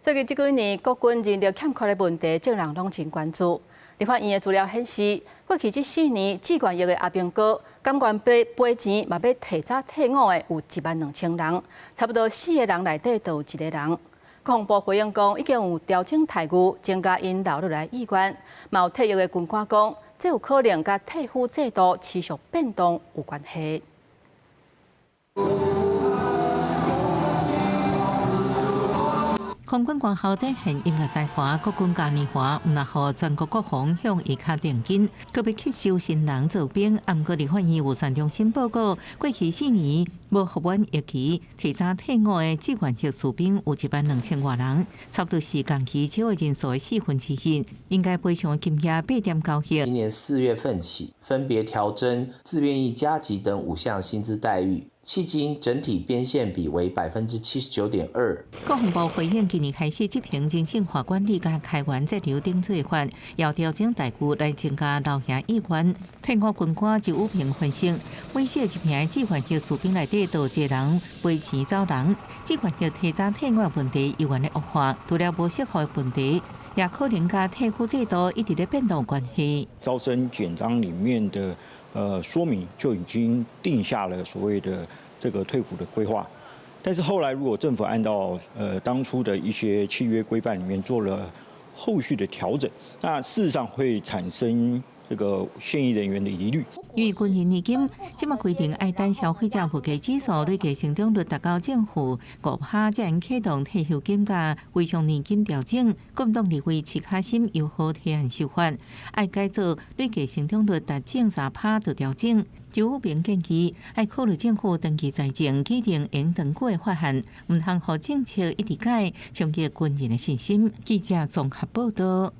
最近这几年，国军人力欠缺的问题，众人拢真关注。立法院的资料显示，过去这4年，志愿役的阿兵哥甘愿赔钱，嘛要提早退伍的有12000人，差不多4个人内底就有1个人。国防部回应讲，已经有调整待遇，增加因留落来意愿。嘛有退役的军官讲，这有可能甲退伍制度持续变动有关系。空军官校体现音乐才华，国军嘉年华，唔那互全国国防向伊卡定紧，特别吸收新人做兵。毋过，立法院有善中心报告，过去4年无服完役期提早退伍的志愿役士兵有12000多人，差不多是同期少的人数的1/4，应该赔偿的金额8.9亿。今年4月份起，分别调整自愿役加级等5项薪资待遇。迄今整体变现比为79.2%。国防部回应，今年开始执行行政法管理甲开源节流等做法，要调整待遇来增加留下意愿。退伍军官就有评分析，每4个名志愿役士兵内底都有1个人赔钱走人。志愿役提早退伍问题由原的恶化，除了无适合的问题，也可能甲退伍制度一直在变动关系。招生简章里面的说明就已经定下了所谓的这个退伍的规划，但是后来如果政府按照当初的一些契约规范里面做了后续的调整，那事实上会产生这个现役人员的疑虑。因为军人年金，即马规定爱等消费者物价指数累计成长率达到正负5%，才能启动退休金甲非常年金调整。国民党立委齐卡心又好提案修法，爱改做累计成长率达正3%就调整。就有民建议，爱考虑政府长期财政启动延长期的法案，唔通互政策一直改，冲击军人的信心。记者综合报道。